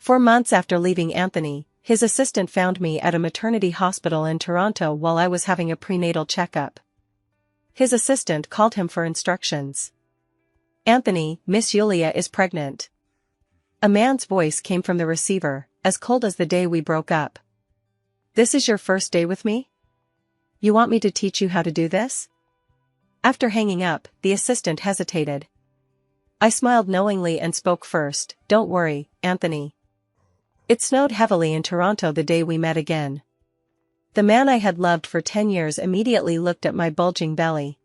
4 months after leaving Anthony, his assistant found me at a maternity hospital in Toronto while I was having a prenatal checkup. His assistant called him for instructions. "Anthony, Miss Yulia is pregnant." A man's voice came from the receiver, as cold as the day we broke up. "This is your first day with me? You want me to teach you how to do this?" After hanging up, the assistant hesitated. I smiled knowingly and spoke first. "Don't worry, Anthony." It snowed heavily in Toronto the day we met again. The man I had loved for 10 years immediately looked at my bulging belly.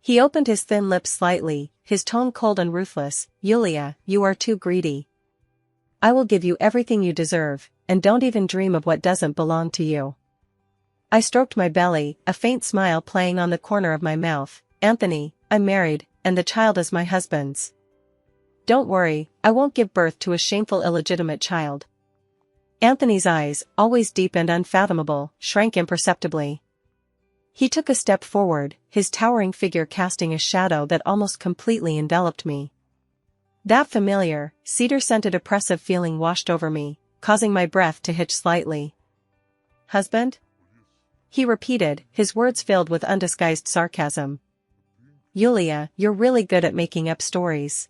He opened his thin lips slightly, his tone cold and ruthless. "Yulia, you are too greedy. I will give you everything you deserve, and don't even dream of what doesn't belong to you." I stroked my belly, a faint smile playing on the corner of my mouth. "Anthony, I'm married, and the child is my husband's. Don't worry, I won't give birth to a shameful illegitimate child." Anthony's eyes, always deep and unfathomable, shrank imperceptibly. He took a step forward, his towering figure casting a shadow that almost completely enveloped me. That familiar, cedar-scented oppressive feeling washed over me, causing my breath to hitch slightly. "Husband?" he repeated, his words filled with undisguised sarcasm. "Yulia, you're really good at making up stories.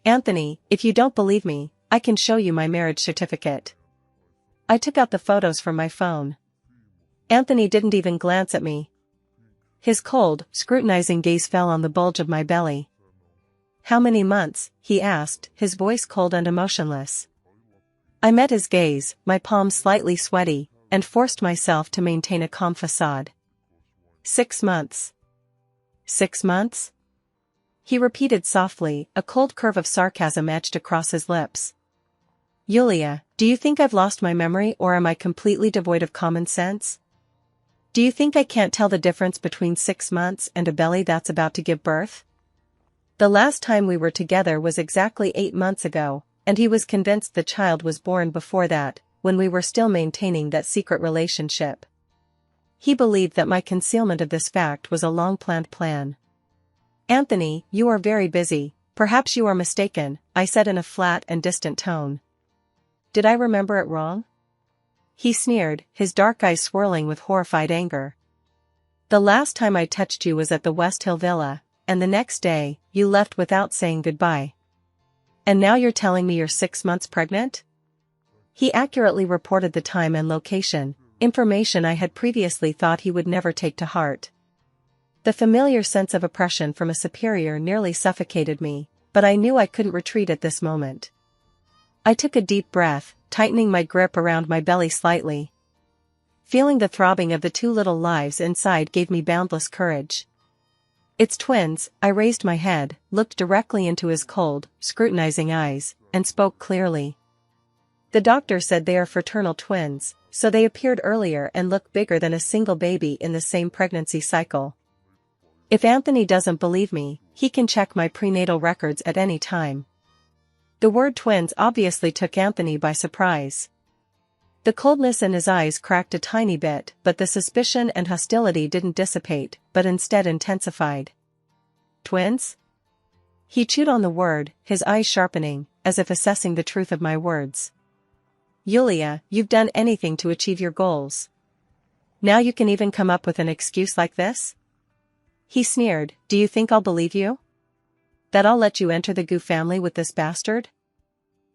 Anthony, if you don't believe me, I can show you my marriage certificate." I took out the photos from my phone. Anthony didn't even glance at me. His cold, scrutinizing gaze fell on the bulge of my belly. "How many months?" he asked, his voice cold and emotionless. I met his gaze, my palms slightly sweaty, and forced myself to maintain a calm facade. 6 months. 6 months? He repeated softly, a cold curve of sarcasm etched across his lips. "Yulia, do you think I've lost my memory or am I completely devoid of common sense? Do you think I can't tell the difference between 6 months and a belly that's about to give birth? The last time we were together was exactly 8 months ago, and he was convinced the child was born before that, when we were still maintaining that secret relationship. He believed that my concealment of this fact was a long-planned plan." "Anthony, you are very busy, perhaps you are mistaken," I said in a flat and distant tone. "Did I remember it wrong?" He sneered, his dark eyes swirling with horrified anger. "The last time I touched you was at the West Hill Villa, and the next day, you left without saying goodbye. And now you're telling me you're 6 months pregnant?" He accurately reported the time and location, information I had previously thought he would never take to heart. The familiar sense of oppression from a superior nearly suffocated me, but I knew I couldn't retreat at this moment. I took a deep breath, tightening my grip around my belly slightly. Feeling the throbbing of the 2 little lives inside gave me boundless courage. "It's twins." I raised my head, looked directly into his cold, scrutinizing eyes, and spoke clearly. "The doctor said they are fraternal twins, so they appeared earlier and look bigger than a single baby in the same pregnancy cycle. If Anthony doesn't believe me, he can check my prenatal records at any time." The word twins obviously took Anthony by surprise. The coldness in his eyes cracked a tiny bit, but the suspicion and hostility didn't dissipate, but instead intensified. "Twins?" He chewed on the word, his eyes sharpening, as if assessing the truth of my words. "Yulia, you've done anything to achieve your goals. Now you can even come up with an excuse like this?" He sneered. "Do you think I'll believe you? That I'll let you enter the Gu family with this bastard?"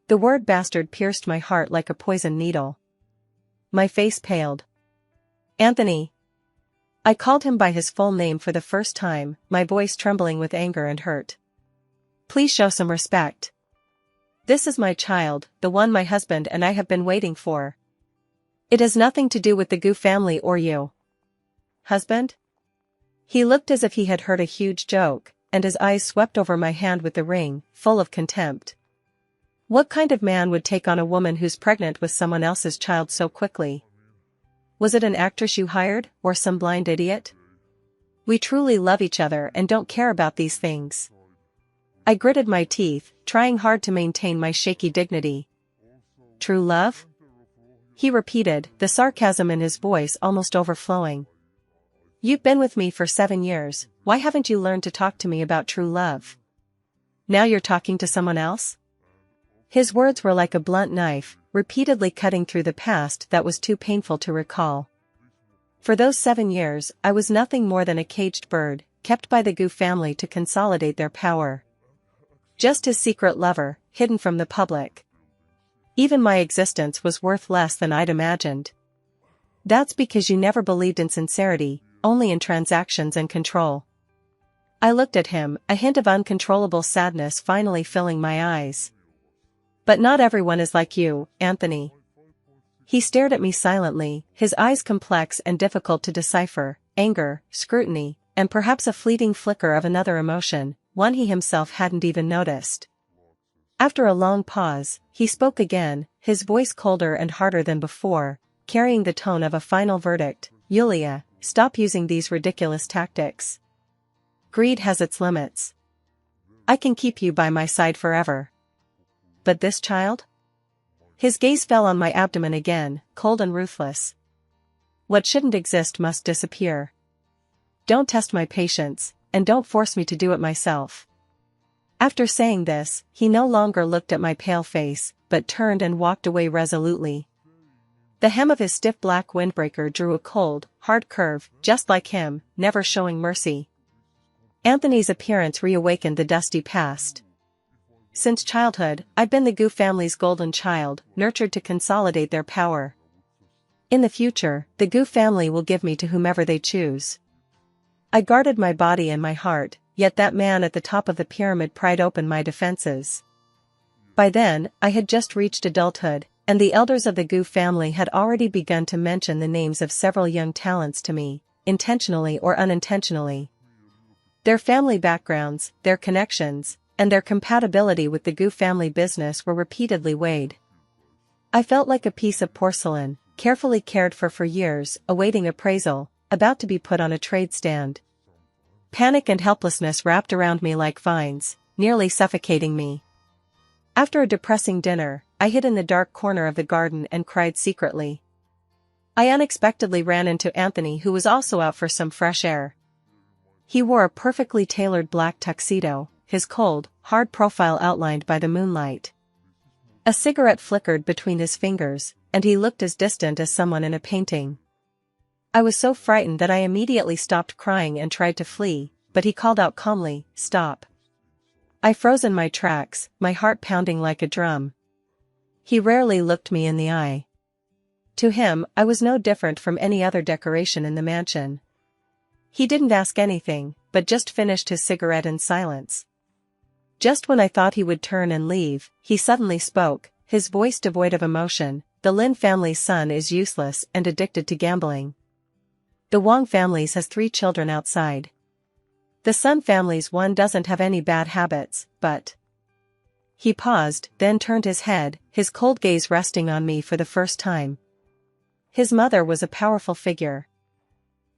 The word bastard pierced my heart like a poisoned needle. My face paled. "Anthony." I called him by his full name for the first time, my voice trembling with anger and hurt. "Please show some respect. This is my child, the one my husband and I have been waiting for. It has nothing to do with the Gu family or you." "Husband?" He looked as if he had heard a huge joke, and his eyes swept over my hand with the ring, full of contempt. What kind of man would take on a woman who's pregnant with someone else's child so quickly? Was it an actress you hired, or some blind idiot? We truly love each other and don't care about these things. I gritted my teeth, trying hard to maintain my shaky dignity. "True love?" he repeated, the sarcasm in his voice almost overflowing. "You've been with me for 7 years, why haven't you learned to talk to me about true love? Now you're talking to someone else?" His words were like a blunt knife, repeatedly cutting through the past that was too painful to recall. For those 7 years, I was nothing more than a caged bird, kept by the Gu family to consolidate their power. Just his secret lover, hidden from the public. Even my existence was worth less than I'd imagined. That's because you never believed in sincerity, only in transactions and control. I looked at him, a hint of uncontrollable sadness finally filling my eyes. But not everyone is like you, Anthony. He stared at me silently, his eyes complex and difficult to decipher, anger, scrutiny, and perhaps a fleeting flicker of another emotion, one he himself hadn't even noticed. After a long pause, he spoke again, his voice colder and harder than before, carrying the tone of a final verdict. Yulia, stop using these ridiculous tactics. Greed has its limits. I can keep you by my side forever. But this child? His gaze fell on my abdomen again, cold and ruthless. What shouldn't exist must disappear. Don't test my patience, and don't force me to do it myself. After saying this, he no longer looked at my pale face, but turned and walked away resolutely. The hem of his stiff black windbreaker drew a cold, hard curve, just like him, never showing mercy. Anthony's appearance reawakened the dusty past. Since childhood, I'd been the Gu family's golden child, nurtured to consolidate their power. In the future, the Gu family will give me to whomever they choose. I guarded my body and my heart, yet that man at the top of the pyramid pried open my defenses. By then, I had just reached adulthood, and the elders of the Gu family had already begun to mention the names of several young talents to me, intentionally or unintentionally. Their family backgrounds, their connections, and their compatibility with the Gu family business were repeatedly weighed. I felt like a piece of porcelain, carefully cared for years, awaiting appraisal, about to be put on a trade stand. Panic and helplessness wrapped around me like vines, nearly suffocating me. After a depressing dinner, I hid in the dark corner of the garden and cried secretly. I unexpectedly ran into Anthony, who was also out for some fresh air. He wore a perfectly tailored black tuxedo, his cold, hard profile outlined by the moonlight. A cigarette flickered between his fingers, and he looked as distant as someone in a painting. I was so frightened that I immediately stopped crying and tried to flee, but he called out calmly, "Stop." I froze in my tracks, my heart pounding like a drum. He rarely looked me in the eye. To him, I was no different from any other decoration in the mansion. He didn't ask anything, but just finished his cigarette in silence. Just when I thought he would turn and leave, he suddenly spoke, his voice devoid of emotion. The Lin family's son is useless and addicted to gambling. The Wang family's has 3 children outside. The Sun family's one doesn't have any bad habits, but... He paused, then turned his head, his cold gaze resting on me for the first time. His mother was a powerful figure.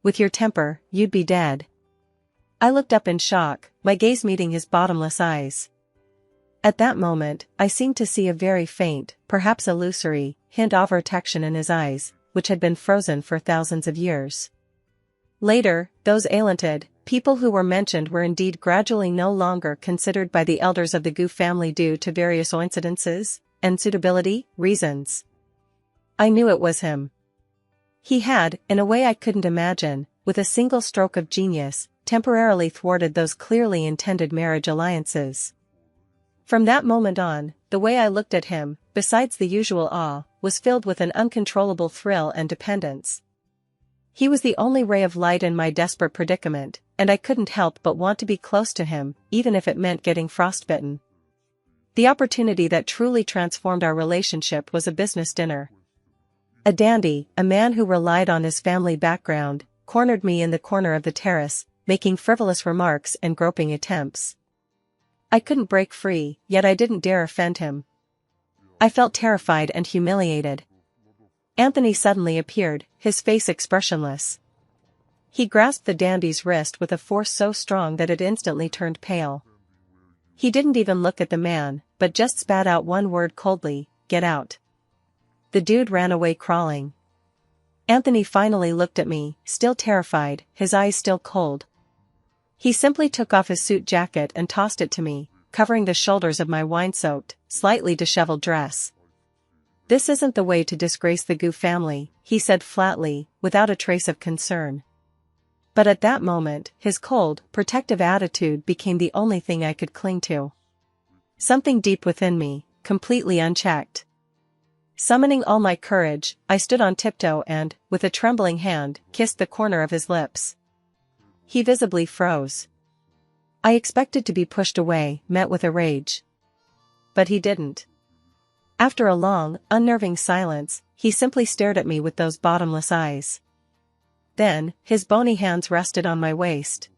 With your temper, you'd be dead. I looked up in shock, my gaze meeting his bottomless eyes. At that moment, I seemed to see a very faint, perhaps illusory, hint of affection in his eyes, which had been frozen for thousands of years. Later, those talented people who were mentioned were indeed gradually no longer considered by the elders of the Gu family due to various coincidences and suitability reasons. I knew it was him. He had, in a way I couldn't imagine, with a single stroke of genius, temporarily thwarted those clearly intended marriage alliances. From that moment on, the way I looked at him, besides the usual awe, was filled with an uncontrollable thrill and dependence. He was the only ray of light in my desperate predicament, and I couldn't help but want to be close to him, even if it meant getting frostbitten. The opportunity that truly transformed our relationship was a business dinner. A dandy, a man who relied on his family background, cornered me in the corner of the terrace, making frivolous remarks and groping attempts. I couldn't break free, yet I didn't dare offend him. I felt terrified and humiliated. Anthony suddenly appeared, his face expressionless. He grasped the dandy's wrist with a force so strong that it instantly turned pale. He didn't even look at the man, but just spat out one word coldly, "Get out." The dude ran away crawling. Anthony finally looked at me, still terrified, his eyes still cold. He simply took off his suit jacket and tossed it to me, covering the shoulders of my wine-soaked, slightly disheveled dress. "This isn't the way to disgrace the Gu family," he said flatly, without a trace of concern. But at that moment, his cold, protective attitude became the only thing I could cling to. Something deep within me, completely unchecked. Summoning all my courage, I stood on tiptoe and, with a trembling hand, kissed the corner of his lips. He visibly froze. I expected to be pushed away, met with a rage. But he didn't. After a long, unnerving silence, he simply stared at me with those bottomless eyes. Then, his bony hands rested on my waist.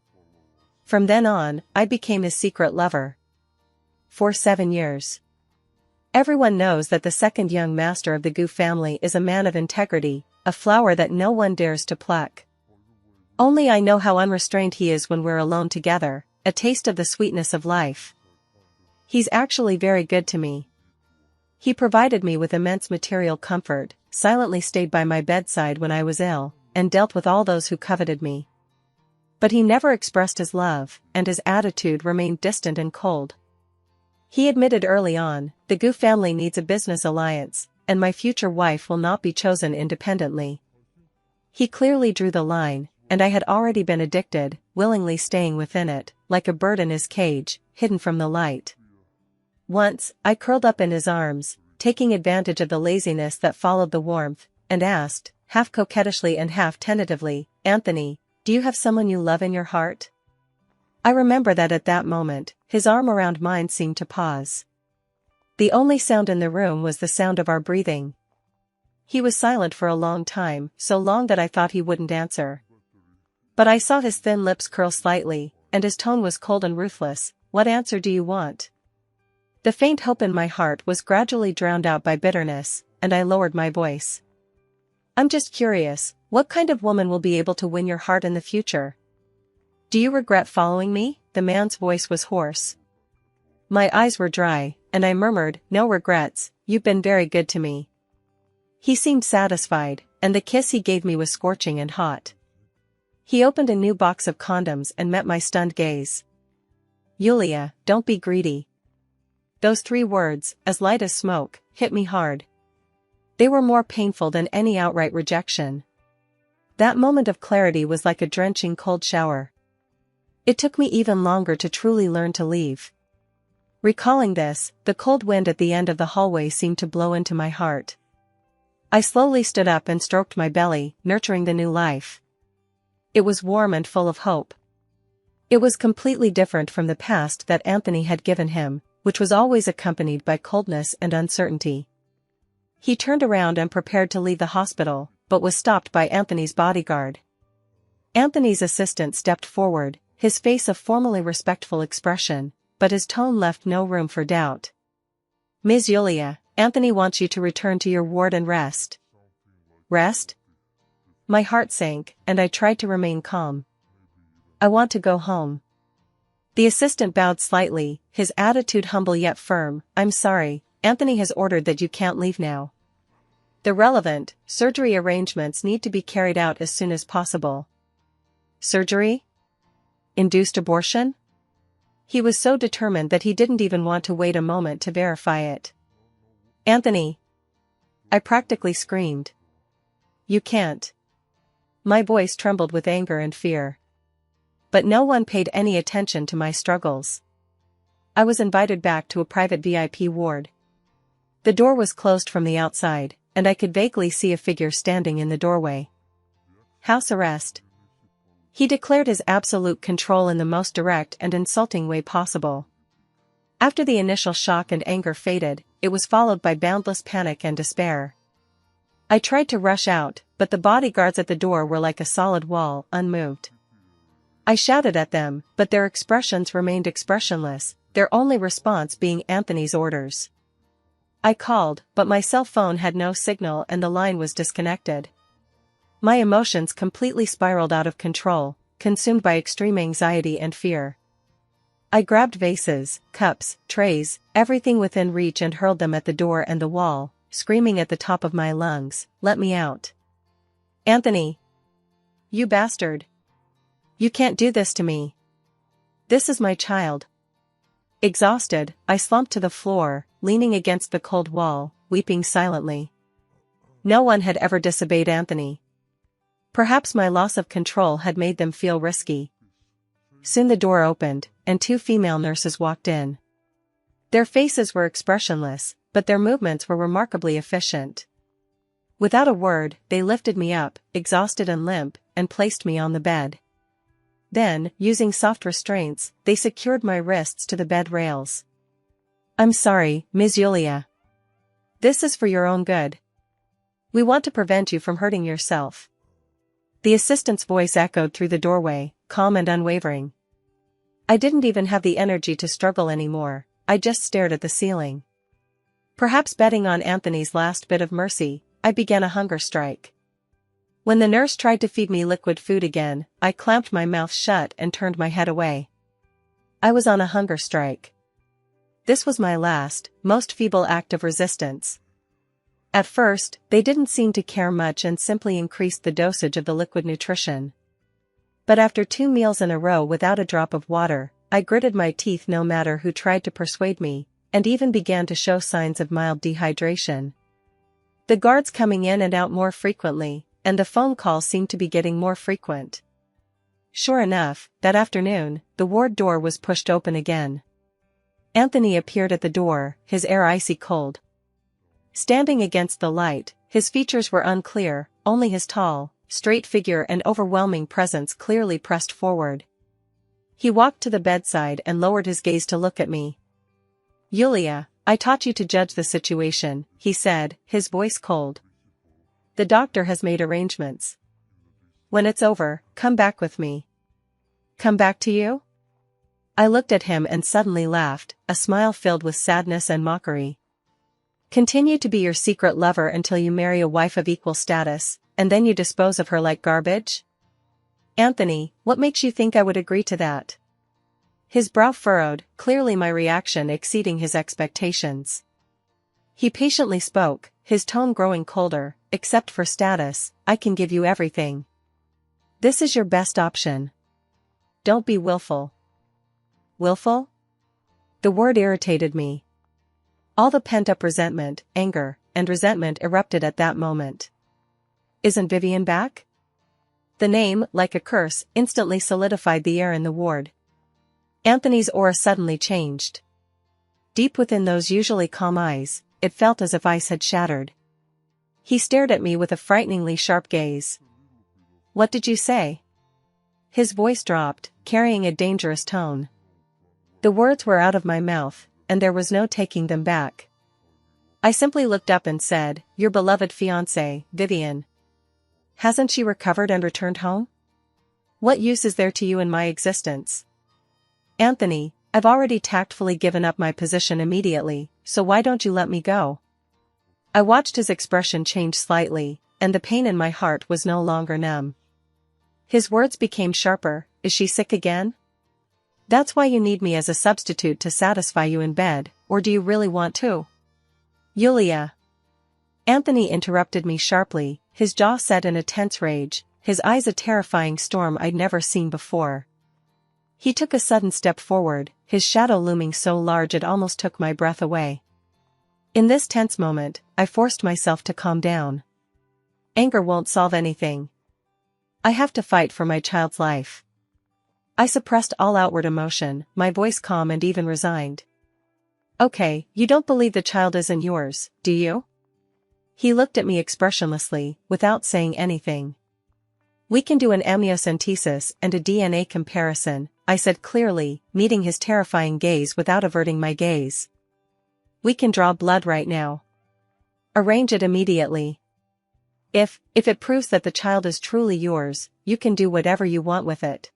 From then on, I became his secret lover. For 7 years. Everyone knows that the second young master of the Gu family is a man of integrity, a flower that no one dares to pluck. Only I know how unrestrained he is when we're alone together, a taste of the sweetness of life. He's actually very good to me. He provided me with immense material comfort, silently stayed by my bedside when I was ill, and dealt with all those who coveted me. But he never expressed his love, and his attitude remained distant and cold. He admitted early on, the Gu family needs a business alliance, and my future wife will not be chosen independently. He clearly drew the line, and I had already been addicted, willingly staying within it, like a bird in his cage, hidden from the light. Once, I curled up in his arms, taking advantage of the laziness that followed the warmth, and asked, half coquettishly and half tentatively, "Anthony, do you have someone you love in your heart?" I remember that at that moment, his arm around mine seemed to pause. The only sound in the room was the sound of our breathing. He was silent for a long time, so long that I thought he wouldn't answer. But I saw his thin lips curl slightly, and his tone was cold and ruthless. "What answer do you want?" The faint hope in my heart was gradually drowned out by bitterness, and I lowered my voice. "I'm just curious, what kind of woman will be able to win your heart in the future? Do you regret following me?" The man's voice was hoarse. My eyes were dry, and I murmured, "No regrets, you've been very good to me." He seemed satisfied, and the kiss he gave me was scorching and hot. He opened a new box of condoms and met my stunned gaze. "Yulia, don't be greedy." Those 3 words, as light as smoke, hit me hard. They were more painful than any outright rejection. That moment of clarity was like a drenching cold shower. It took me even longer to truly learn to leave. Recalling this, the cold wind at the end of the hallway seemed to blow into my heart. I slowly stood up and stroked my belly, nurturing the new life. It was warm and full of hope. It was completely different from the past that Anthony had given him, which was always accompanied by coldness and uncertainty. He turned around and prepared to leave the hospital, but was stopped by Anthony's bodyguard. Anthony's assistant stepped forward, his face a formally respectful expression, but his tone left no room for doubt. "Ms. Yulia, Anthony wants you to return to your ward and rest." "Rest?" My heart sank, and I tried to remain calm. "I want to go home." The assistant bowed slightly, his attitude humble yet firm. "I'm sorry, Anthony has ordered that you can't leave now. The relevant surgery arrangements need to be carried out as soon as possible." "Surgery? Induced abortion?" He was so determined that he didn't even want to wait a moment to verify it. "Anthony!" I practically screamed. "You can't." My voice trembled with anger and fear. But no one paid any attention to my struggles. I was invited back to a private VIP ward. The door was closed from the outside, and I could vaguely see a figure standing in the doorway. "House arrest." He declared his absolute control in the most direct and insulting way possible. After the initial shock and anger faded, it was followed by boundless panic and despair. I tried to rush out, but the bodyguards at the door were like a solid wall, unmoved. I shouted at them, but their expressions remained expressionless, their only response being Anthony's orders. I called, but my cell phone had no signal and the line was disconnected. My emotions completely spiraled out of control, consumed by extreme anxiety and fear. I grabbed vases, cups, trays, everything within reach and hurled them at the door and the wall, screaming at the top of my lungs, "Let me out! Anthony! You bastard! You can't do this to me! This is my child! Exhausted, I slumped to the floor, leaning against the cold wall, weeping silently. No one had ever disobeyed Anthony. Perhaps my loss of control had made them feel risky. Soon the door opened, and 2 female nurses walked in. Their faces were expressionless, but their movements were remarkably efficient. Without a word, they lifted me up, exhausted and limp, and placed me on the bed. Then, using soft restraints, they secured my wrists to the bed rails. "I'm sorry, Ms. Yulia. This is for your own good. We want to prevent you from hurting yourself." The assistant's voice echoed through the doorway, calm and unwavering. I didn't even have the energy to struggle anymore, I just stared at the ceiling. Perhaps betting on Anthony's last bit of mercy, I began a hunger strike. When the nurse tried to feed me liquid food again, I clamped my mouth shut and turned my head away. I was on a hunger strike. This was my last, most feeble act of resistance. At first, they didn't seem to care much and simply increased the dosage of the liquid nutrition. But after 2 meals in a row without a drop of water, I gritted my teeth no matter who tried to persuade me, and even began to show signs of mild dehydration. The guards coming in and out more frequently, and the phone calls seemed to be getting more frequent. Sure enough, that afternoon, the ward door was pushed open again. Anthony appeared at the door, his air icy cold. Standing against the light, his features were unclear, only his tall, straight figure and overwhelming presence clearly pressed forward. He walked to the bedside and lowered his gaze to look at me. "Yulia, I taught you to judge the situation," he said, his voice cold. "The doctor has made arrangements. When it's over, come back with me." "Come back to you?" I looked at him and suddenly laughed, a smile filled with sadness and mockery. "Continue to be your secret lover until you marry a wife of equal status, and then you dispose of her like garbage? Anthony, what makes you think I would agree to that?" His brow furrowed, clearly my reaction exceeding his expectations. He patiently spoke, his tone growing colder. "Except for status, I can give you everything. This is your best option. Don't be willful." Willful? The word irritated me. All the pent-up resentment, anger, and resentment erupted at that moment. "Isn't Vivian back?" The name, like a curse, instantly solidified the air in the ward. Anthony's aura suddenly changed. Deep within those usually calm eyes, it felt as if ice had shattered. He stared at me with a frighteningly sharp gaze. "What did you say?" His voice dropped, carrying a dangerous tone. The words were out of my mouth, and there was no taking them back. I simply looked up and said, "Your beloved fiancée, Vivian. Hasn't she recovered and returned home? What use is there to you in my existence?" "Anthony, I've already tactfully given up my position immediately, so why don't you let me go?" I watched his expression change slightly, and the pain in my heart was no longer numb. His words became sharper. "Is she sick again? That's why you need me as a substitute to satisfy you in bed, or do you really want to?" "Yulia." Anthony interrupted me sharply, his jaw set in a tense rage, his eyes a terrifying storm I'd never seen before. He took a sudden step forward, his shadow looming so large it almost took my breath away. In this tense moment, I forced myself to calm down. Anger won't solve anything. I have to fight for my child's life. I suppressed all outward emotion, my voice calm and even resigned. "Okay, you don't believe the child isn't yours, do you?" He looked at me expressionlessly, without saying anything. "We can do an amniocentesis and a DNA comparison," I said clearly, meeting his terrifying gaze without averting my gaze. "We can draw blood right now. Arrange it immediately. If it proves that the child is truly yours, you can do whatever you want with it.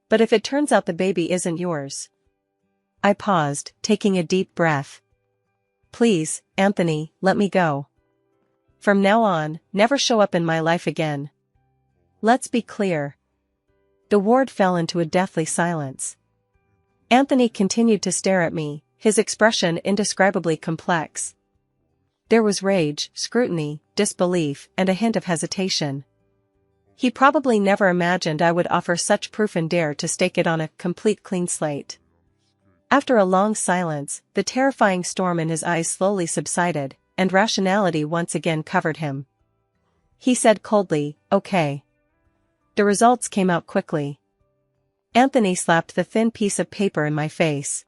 But if it turns out the baby isn't yours..." I paused, taking a deep breath. "Please, Anthony, let me go. From now on, never show up in my life again. Let's be clear." The ward fell into a deathly silence. Anthony continued to stare at me, his expression indescribably complex. There was rage, scrutiny, disbelief, and a hint of hesitation. He probably never imagined I would offer such proof and dare to stake it on a complete clean slate. After a long silence, the terrifying storm in his eyes slowly subsided, and rationality once again covered him. He said coldly, "Okay." The results came out quickly. Anthony slapped the thin piece of paper in my face.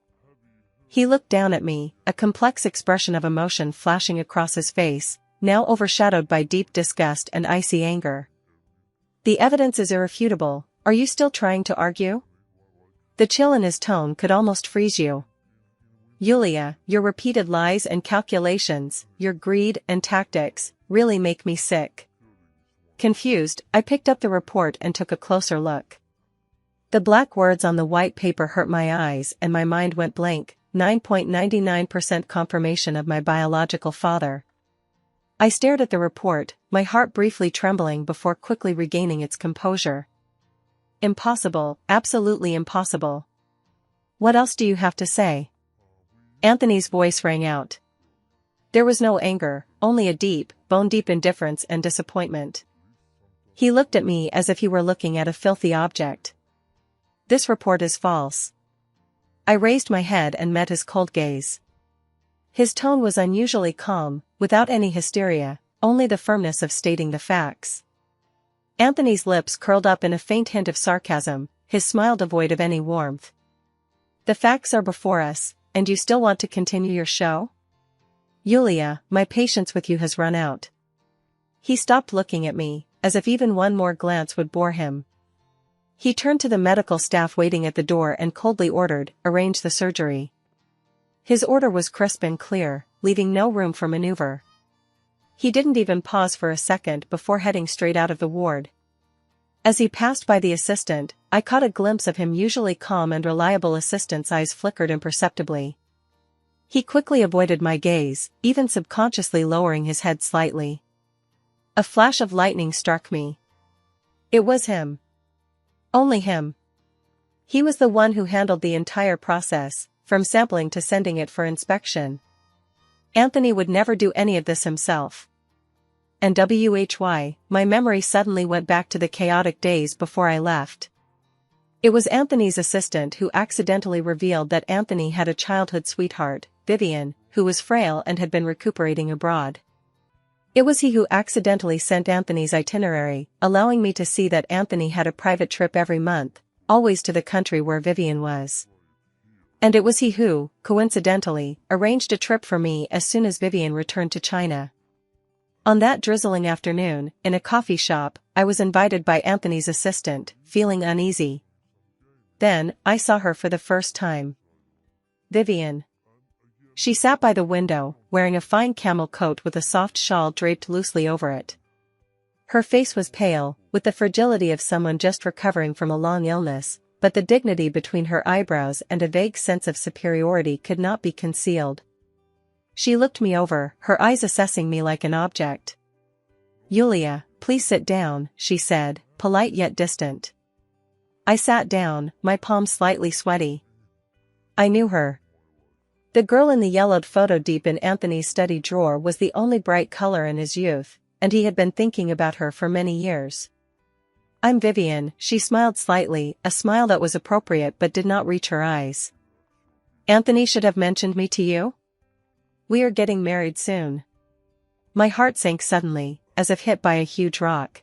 He looked down at me, a complex expression of emotion flashing across his face, now overshadowed by deep disgust and icy anger. "The evidence is irrefutable. Are you still trying to argue?" The chill in his tone could almost freeze you. "Yulia, your repeated lies and calculations, your greed and tactics, really make me sick." Confused, I picked up the report and took a closer look. The black words on the white paper hurt my eyes and my mind went blank. 9.99% confirmation of my biological father. I stared at the report, my heart briefly trembling before quickly regaining its composure. Impossible, absolutely impossible. "What else do you have to say?" Anthony's voice rang out. There was no anger, only a deep, bone-deep indifference and disappointment. He looked at me as if he were looking at a filthy object. "This report is false." I raised my head and met his cold gaze. His tone was unusually calm, without any hysteria, only the firmness of stating the facts. Anthony's lips curled up in a faint hint of sarcasm, his smile devoid of any warmth. "The facts are before us, and you still want to continue your show? Yulia, my patience with you has run out." He stopped looking at me, as if even one more glance would bore him. He turned to the medical staff waiting at the door and coldly ordered, "Arrange the surgery." His order was crisp and clear, leaving no room for maneuver. He didn't even pause for a second before heading straight out of the ward. As he passed by the assistant, I caught a glimpse of him usually calm and reliable assistant's eyes flickered imperceptibly. He quickly avoided my gaze, even subconsciously lowering his head slightly. A flash of lightning struck me. It was him. Only him. He was the one who handled the entire process, from sampling to sending it for inspection. Anthony would never do any of this himself. And my memory suddenly went back to the chaotic days before I left. It was Anthony's assistant who accidentally revealed that Anthony had a childhood sweetheart, Vivian, who was frail and had been recuperating abroad. It was he who accidentally sent Anthony's itinerary, allowing me to see that Anthony had a private trip every month, always to the country where Vivian was. And it was he who, coincidentally, arranged a trip for me as soon as Vivian returned to China. On that drizzling afternoon, in a coffee shop, I was invited by Anthony's assistant, feeling uneasy. Then, I saw her for the first time. Vivian. She sat by the window, wearing a fine camel coat with a soft shawl draped loosely over it. Her face was pale, with the fragility of someone just recovering from a long illness, but the dignity between her eyebrows and a vague sense of superiority could not be concealed. She looked me over, her eyes assessing me like an object. "Yulia, please sit down," she said, polite yet distant. I sat down, my palms slightly sweaty. I knew her. The girl in the yellowed photo deep in Anthony's study drawer was the only bright color in his youth, and he had been thinking about her for many years. "I'm Vivian," she smiled slightly, a smile that was appropriate but did not reach her eyes. "Anthony should have mentioned me to you? We are getting married soon." My heart sank suddenly, as if hit by a huge rock.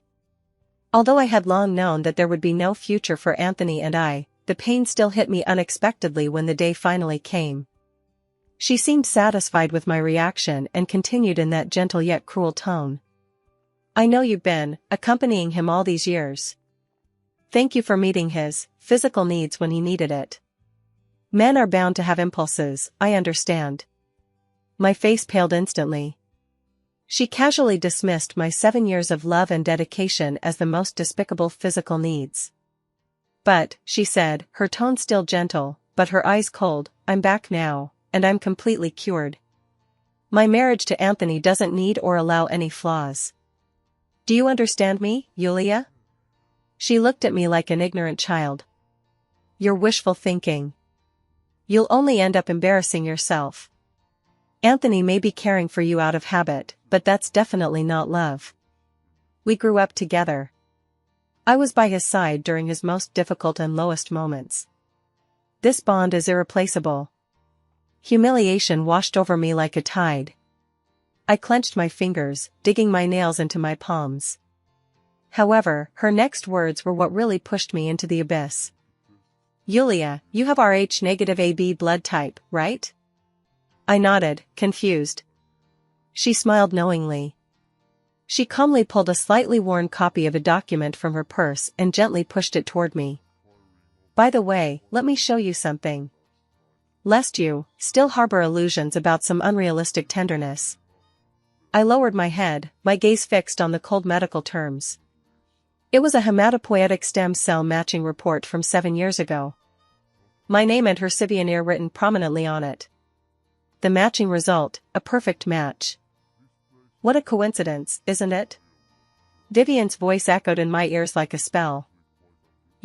Although I had long known that there would be no future for Anthony and I, the pain still hit me unexpectedly when the day finally came. She seemed satisfied with my reaction and continued in that gentle yet cruel tone. "I know you've been accompanying him all these years. Thank you for meeting his physical needs when he needed it. Men are bound to have impulses, I understand." My face paled instantly. She casually dismissed my 7 years of love and dedication as the most despicable physical needs. "But," she said, her tone still gentle, but her eyes cold, "I'm back now, and I'm completely cured. My marriage to Anthony doesn't need or allow any flaws. Do you understand me, Yulia?" She looked at me like an ignorant child. "You're wishful thinking. You'll only end up embarrassing yourself. Anthony may be caring for you out of habit, but that's definitely not love. We grew up together. I was by his side during his most difficult and lowest moments. This bond is irreplaceable. Humiliation washed over me like a tide. I clenched my fingers, digging my nails into my palms. However, her next words were what really pushed me into the abyss. Yulia, you have Rh-negative AB blood type, right? I nodded, confused. She smiled knowingly. She calmly pulled a slightly worn copy of a document from her purse and gently pushed it toward me. By the way, let me show you something. Lest you still harbor illusions about some unrealistic tenderness. I lowered my head, my gaze fixed on the cold medical terms. It was a hematopoietic stem cell matching report from 7 years ago. My name and her Sivianir written prominently on it. The matching result, a perfect match. What a coincidence, isn't it? Vivian's voice echoed in my ears like a spell.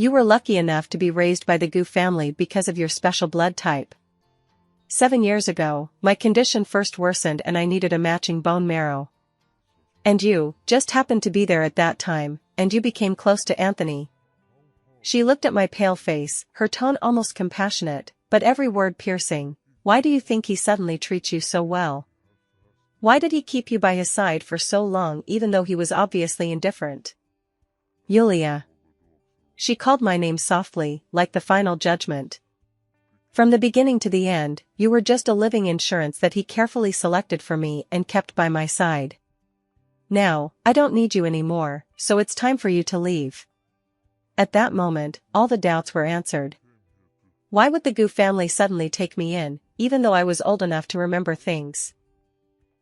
You were lucky enough to be raised by the Gu family because of your special blood type. 7 years ago, my condition first worsened and I needed a matching bone marrow. And you just happened to be there at that time, and you became close to Anthony. She looked at my pale face, her tone almost compassionate, but every word piercing. Why do you think he suddenly treats you so well? Why did he keep you by his side for so long even though he was obviously indifferent? Yulia. She called my name softly, like the final judgment. From the beginning to the end, you were just a living insurance that he carefully selected for me and kept by my side. Now, I don't need you anymore, so it's time for you to leave. At that moment, all the doubts were answered. Why would the Gu family suddenly take me in, even though I was old enough to remember things?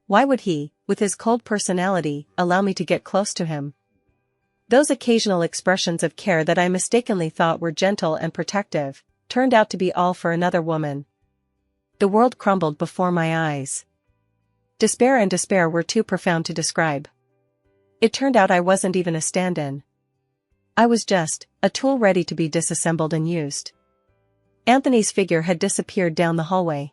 Why would he, with his cold personality, allow me to get close to him? Those occasional expressions of care that I mistakenly thought were gentle and protective, turned out to be all for another woman. The world crumbled before my eyes. Despair and despair were too profound to describe. It turned out I wasn't even a stand-in. I was just a tool ready to be disassembled and used. Anthony's figure had disappeared down the hallway.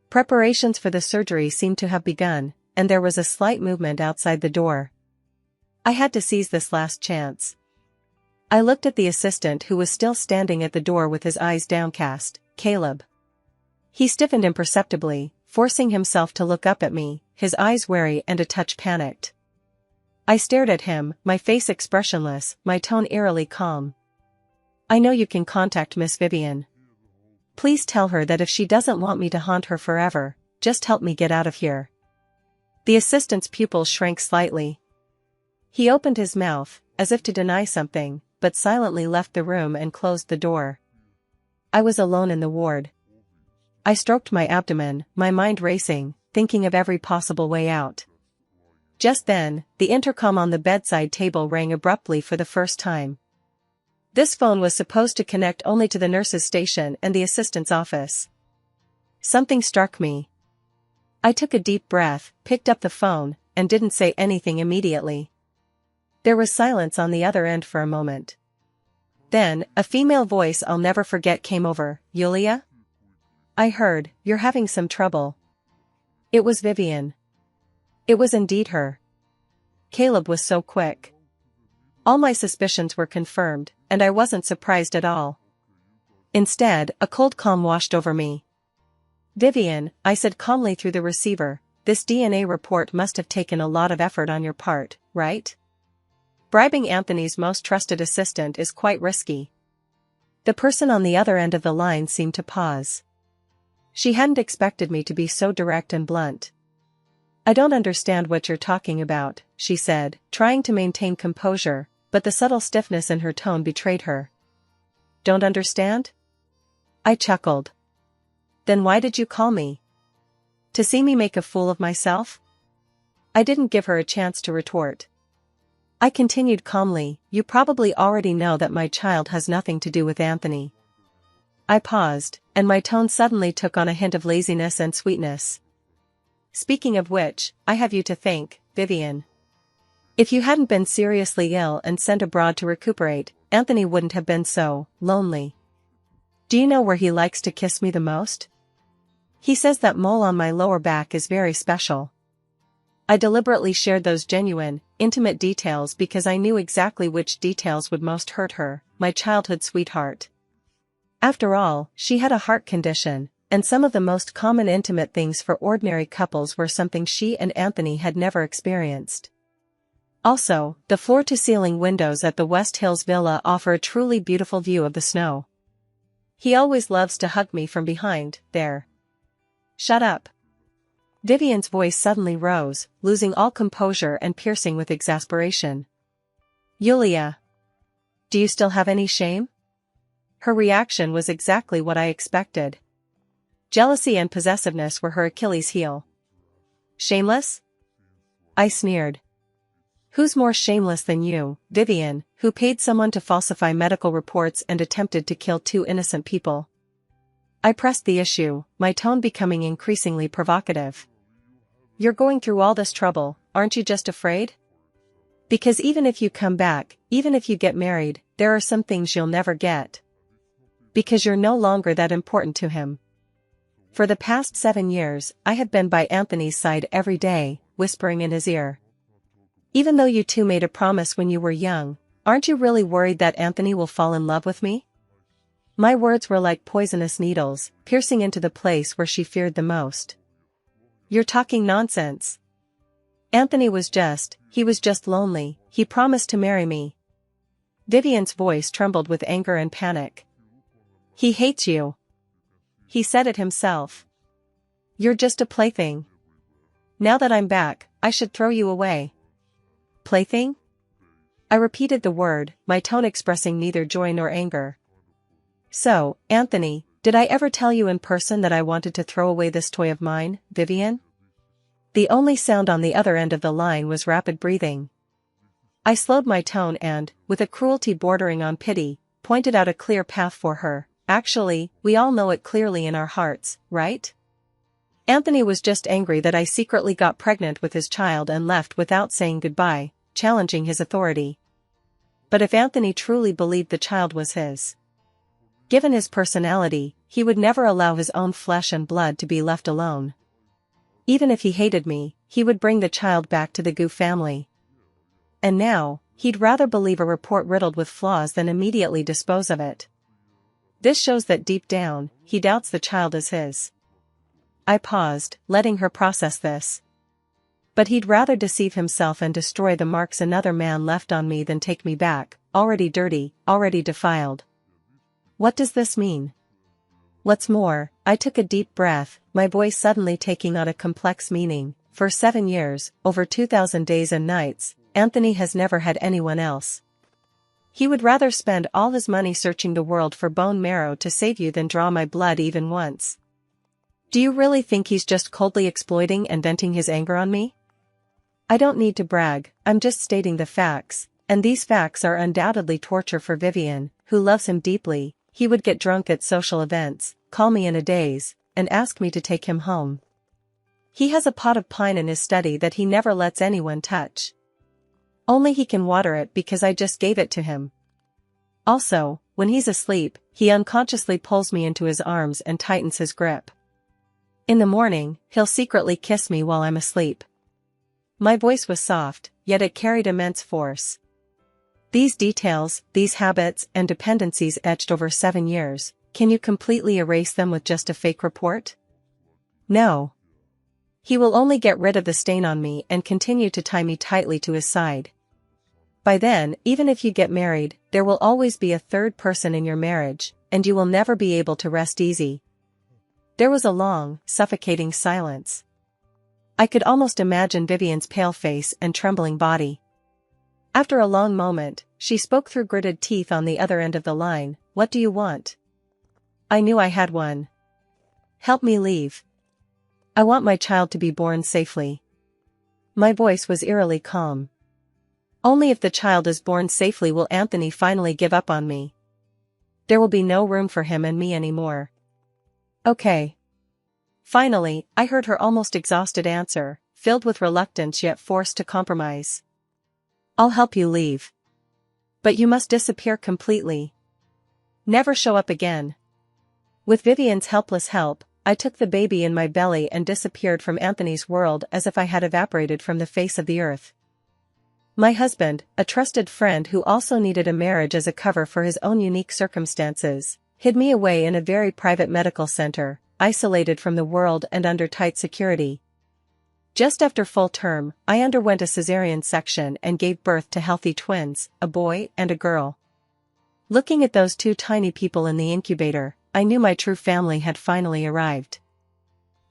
Preparations for the surgery seemed to have begun, and there was a slight movement outside the door. I had to seize this last chance. I looked at the assistant who was still standing at the door with his eyes downcast, Caleb. He stiffened imperceptibly, forcing himself to look up at me, his eyes wary and a touch panicked. I stared at him, my face expressionless, my tone eerily calm. I know you can contact Miss Vivian. Please tell her that if she doesn't want me to haunt her forever, just help me get out of here. The assistant's pupils shrank slightly. He opened his mouth, as if to deny something, but silently left the room and closed the door. I was alone in the ward. I stroked my abdomen, my mind racing, thinking of every possible way out. Just then, the intercom on the bedside table rang abruptly for the first time. This phone was supposed to connect only to the nurse's station and the assistant's office. Something struck me. I took a deep breath, picked up the phone, and didn't say anything immediately. There was silence on the other end for a moment. Then, a female voice I'll never forget came over. Yulia? I heard, you're having some trouble. It was Vivian. It was indeed her. Caleb was so quick. All my suspicions were confirmed, and I wasn't surprised at all. Instead, a cold calm washed over me. Vivian, I said calmly through the receiver, this DNA report must have taken a lot of effort on your part, right? Bribing Anthony's most trusted assistant is quite risky. The person on the other end of the line seemed to pause. She hadn't expected me to be so direct and blunt. I don't understand what you're talking about, she said, trying to maintain composure, but the subtle stiffness in her tone betrayed her. Don't understand? I chuckled. Then why did you call me? To see me make a fool of myself? I didn't give her a chance to retort. I continued calmly, you probably already know that my child has nothing to do with Anthony. I paused, and my tone suddenly took on a hint of laziness and sweetness. Speaking of which, I have you to thank, Vivian. If you hadn't been seriously ill and sent abroad to recuperate, Anthony wouldn't have been so lonely. Do you know where he likes to kiss me the most? He says that mole on my lower back is very special. I deliberately shared those genuine, intimate details because I knew exactly which details would most hurt her, my childhood sweetheart. After all, she had a heart condition, and some of the most common intimate things for ordinary couples were something she and Anthony had never experienced. Also, the floor-to-ceiling windows at the West Hills villa offer a truly beautiful view of the snow. He always loves to hug me from behind, there. Shut up. Vivian's voice suddenly rose, losing all composure and piercing with exasperation. Yulia. Do you still have any shame? Her reaction was exactly what I expected. Jealousy and possessiveness were her Achilles heel. Shameless? I sneered. Who's more shameless than you, Vivian, who paid someone to falsify medical reports and attempted to kill 2 innocent people? I pressed the issue, my tone becoming increasingly provocative. You're going through all this trouble, aren't you just afraid? Because even if you come back, even if you get married, there are some things you'll never get. Because you're no longer that important to him. For the past 7 years, I have been by Anthony's side every day, whispering in his ear. Even though you two made a promise when you were young, aren't you really worried that Anthony will fall in love with me? My words were like poisonous needles, piercing into the place where she feared the most. You're talking nonsense. Anthony was just lonely, he promised to marry me. Vivian's voice trembled with anger and panic. He hates you. He said it himself. You're just a plaything. Now that I'm back, I should throw you away. Plaything? I repeated the word, my tone expressing neither joy nor anger. So, Anthony, did I ever tell you in person that I wanted to throw away this toy of mine, Vivian? The only sound on the other end of the line was rapid breathing. I slowed my tone and, with a cruelty bordering on pity, pointed out a clear path for her. Actually, we all know it clearly in our hearts, right? Anthony was just angry that I secretly got pregnant with his child and left without saying goodbye, challenging his authority. But if Anthony truly believed the child was his, given his personality, he would never allow his own flesh and blood to be left alone. Even if he hated me, he would bring the child back to the Gu family. And now, he'd rather believe a report riddled with flaws than immediately dispose of it. This shows that deep down, he doubts the child is his. I paused, letting her process this. But he'd rather deceive himself and destroy the marks another man left on me than take me back, already dirty, already defiled. What does this mean? What's more, I took a deep breath, my voice suddenly taking on a complex meaning. For 7 years, over 2,000 days and nights, Anthony has never had anyone else. He would rather spend all his money searching the world for bone marrow to save you than draw my blood even once. Do you really think he's just coldly exploiting and venting his anger on me? I don't need to brag, I'm just stating the facts, and these facts are undoubtedly torture for Vivian, who loves him deeply. He would get drunk at social events, call me in a daze, and ask me to take him home. He has a pot of pine in his study that he never lets anyone touch. Only he can water it because I just gave it to him. Also, when he's asleep, he unconsciously pulls me into his arms and tightens his grip. In the morning, he'll secretly kiss me while I'm asleep. My voice was soft, yet it carried immense force. These details, these habits and dependencies etched over 7 years, can you completely erase them with just a fake report? No. He will only get rid of the stain on me and continue to tie me tightly to his side. By then, even if you get married, there will always be a third person in your marriage, and you will never be able to rest easy. There was a long, suffocating silence. I could almost imagine Vivian's pale face and trembling body. After a long moment, she spoke through gritted teeth on the other end of the line. What do you want? I knew I had one. Help me leave. I want my child to be born safely. My voice was eerily calm. Only if the child is born safely will Anthony finally give up on me. There will be no room for him and me anymore. Okay. Finally, I heard her almost exhausted answer, filled with reluctance yet forced to compromise. I'll help you leave. But you must disappear completely. Never show up again. With Vivian's helpless help, I took the baby in my belly and disappeared from Anthony's world as if I had evaporated from the face of the earth. My husband, a trusted friend who also needed a marriage as a cover for his own unique circumstances, hid me away in a very private medical center, isolated from the world and under tight security. Just after full term, I underwent a cesarean section and gave birth to healthy twins, a boy and a girl. Looking at those two tiny people in the incubator, I knew my true family had finally arrived.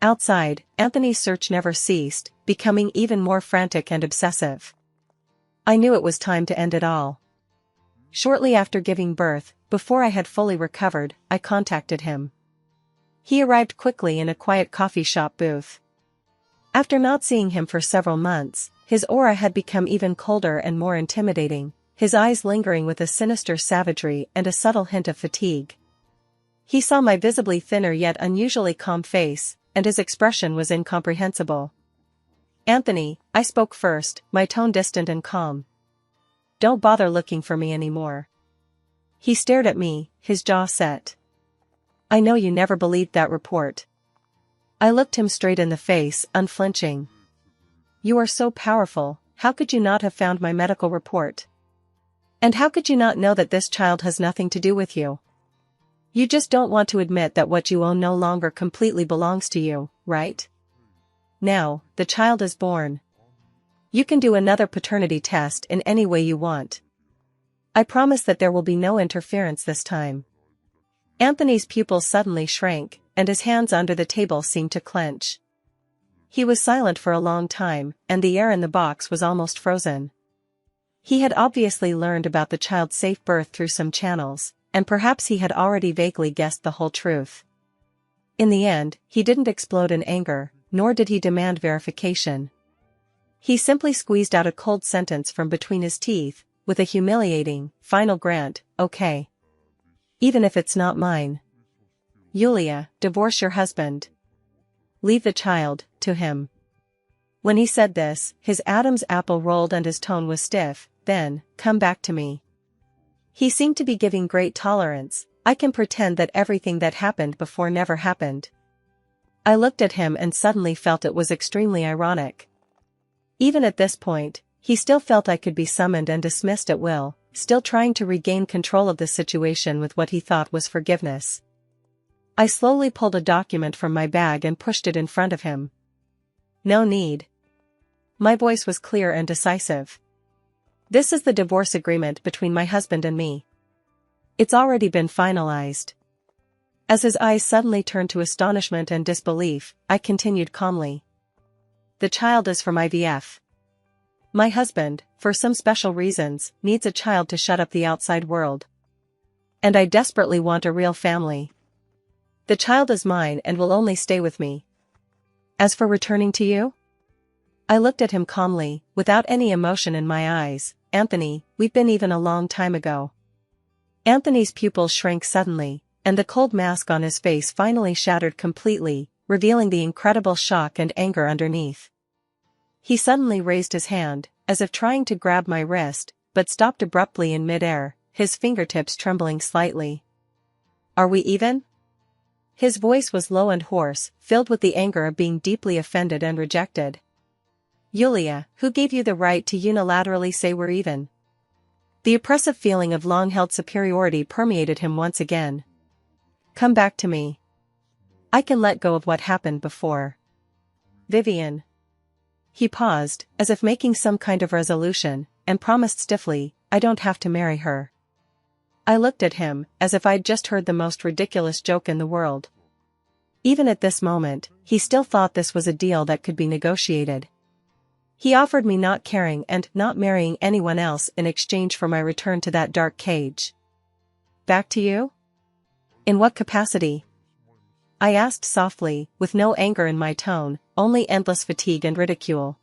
Outside, Anthony's search never ceased, becoming even more frantic and obsessive. I knew it was time to end it all. Shortly after giving birth, before I had fully recovered, I contacted him. He arrived quickly in a quiet coffee shop booth. After not seeing him for several months, his aura had become even colder and more intimidating, his eyes lingering with a sinister savagery and a subtle hint of fatigue. He saw my visibly thinner yet unusually calm face, and his expression was incomprehensible. "Anthony," I spoke first, my tone distant and calm. "Don't bother looking for me anymore." He stared at me, his jaw set. "I know you never believed that report." I looked him straight in the face, unflinching. "You are so powerful, how could you not have found my medical report? And how could you not know that this child has nothing to do with you? You just don't want to admit that what you own no longer completely belongs to you, right? Now, the child is born. You can do another paternity test in any way you want. I promise that there will be no interference this time." Anthony's pupils suddenly shrank, and his hands under the table seemed to clench. He was silent for a long time, and the air in the box was almost frozen. He had obviously learned about the child's safe birth through some channels, and perhaps he had already vaguely guessed the whole truth. In the end, he didn't explode in anger, nor did he demand verification. He simply squeezed out a cold sentence from between his teeth, with a humiliating, final grant, "Okay. Even if it's not mine. Yulia, divorce your husband. Leave the child to him." When he said this, his Adam's apple rolled and his tone was stiff. "Then, come back to me." He seemed to be giving great tolerance. I can pretend that everything that happened before never happened. I looked at him and suddenly felt it was extremely ironic. Even at this point, he still felt I could be summoned and dismissed at will, still trying to regain control of the situation with what he thought was forgiveness. I slowly pulled a document from my bag and pushed it in front of him. "No need." My voice was clear and decisive. "This is the divorce agreement between my husband and me. It's already been finalized." As his eyes suddenly turned to astonishment and disbelief, I continued calmly. "The child is from IVF. My husband, for some special reasons, needs a child to shut up the outside world. And I desperately want a real family. The child is mine and will only stay with me. As for returning to you?" I looked at him calmly, without any emotion in my eyes. "Anthony, we've been even a long time ago." Anthony's pupils shrank suddenly, and the cold mask on his face finally shattered completely, revealing the incredible shock and anger underneath. He suddenly raised his hand, as if trying to grab my wrist, but stopped abruptly in midair, his fingertips trembling slightly. "Are we even?" His voice was low and hoarse, filled with the anger of being deeply offended and rejected. "Yulia, who gave you the right to unilaterally say we're even?" The oppressive feeling of long-held superiority permeated him once again. "Come back to me. I can let go of what happened before. Vivian." He paused, as if making some kind of resolution, and promised stiffly, "I don't have to marry her." I looked at him, as if I'd just heard the most ridiculous joke in the world. Even at this moment, he still thought this was a deal that could be negotiated. He offered me not caring and not marrying anyone else in exchange for my return to that dark cage. "Back to you? In what capacity?" I asked softly, with no anger in my tone, only endless fatigue and ridicule.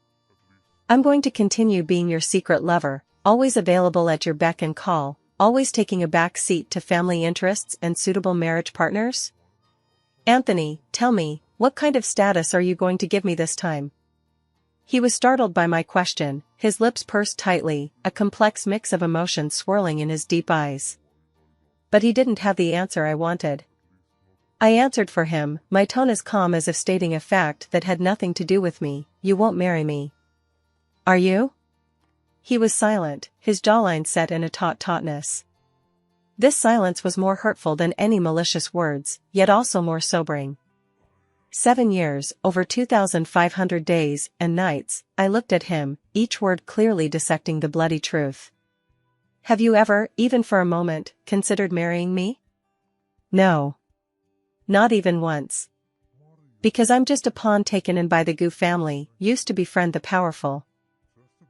"I'm going to continue being your secret lover, always available at your beck and call, always taking a back seat to family interests and suitable marriage partners? Anthony, tell me, what kind of status are you going to give me this time?" He was startled by my question, his lips pursed tightly, a complex mix of emotions swirling in his deep eyes. But he didn't have the answer I wanted. I answered for him, my tone as calm as if stating a fact that had nothing to do with me. "You won't marry me. Are you?" He was silent, his jawline set in a tautness. This silence was more hurtful than any malicious words, yet also more sobering. 7 years, over 2,500 days and nights, I looked at him, each word clearly dissecting the bloody truth. Have you ever, even for a moment, considered marrying me? No. Not even once. Because I'm just a pawn taken in by the Gu family, used to befriend the powerful.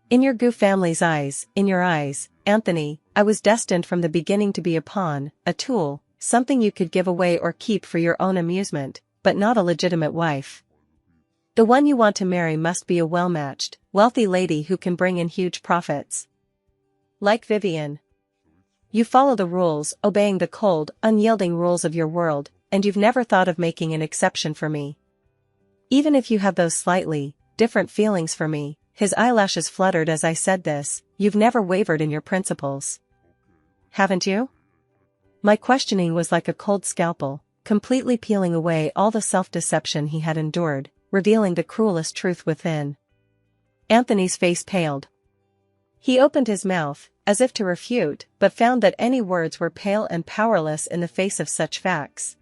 In your Gu family's eyes, in your eyes, Anthony, I was destined from the beginning to be a pawn, a tool, something you could give away or keep for your own amusement, but not a legitimate wife. The one you want to marry must be a well-matched, wealthy lady who can bring in huge profits. Like Vivian. You follow the rules, obeying the cold, unyielding rules of your world, and you've never thought of making an exception for me. Even if you have those slightly different feelings for me, his eyelashes fluttered as I said this, you've never wavered in your principles. Haven't you? My questioning was like a cold scalpel, completely peeling away all the self-deception he had endured, revealing the cruelest truth within. Anthony's face paled. He opened his mouth, as if to refute, but found that any words were pale and powerless in the face of such facts.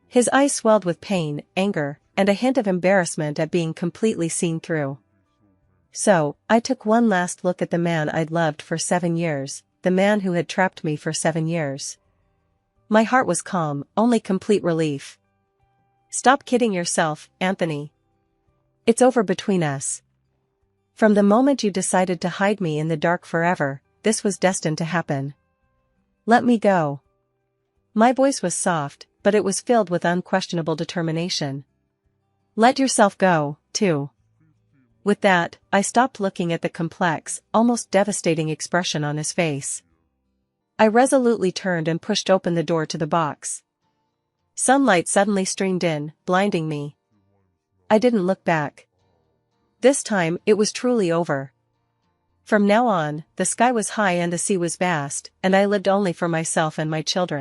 His eyes swelled with pain, anger, and a hint of embarrassment at being completely seen through. So, I took one last look at the man I'd loved for 7 years, the man who had trapped me for 7 years. My heart was calm, only complete relief. Stop kidding yourself, Anthony. It's over between us. From the moment you decided to hide me in the dark forever, this was destined to happen. Let me go. My voice was soft, but it was filled with unquestionable determination. Let yourself go, too. With that, I stopped looking at the complex, almost devastating expression on his face. I resolutely turned and pushed open the door to the box. Sunlight suddenly streamed in, blinding me. I didn't look back. This time, it was truly over. From now on, the sky was high and the sea was vast, and I lived only for myself and my children.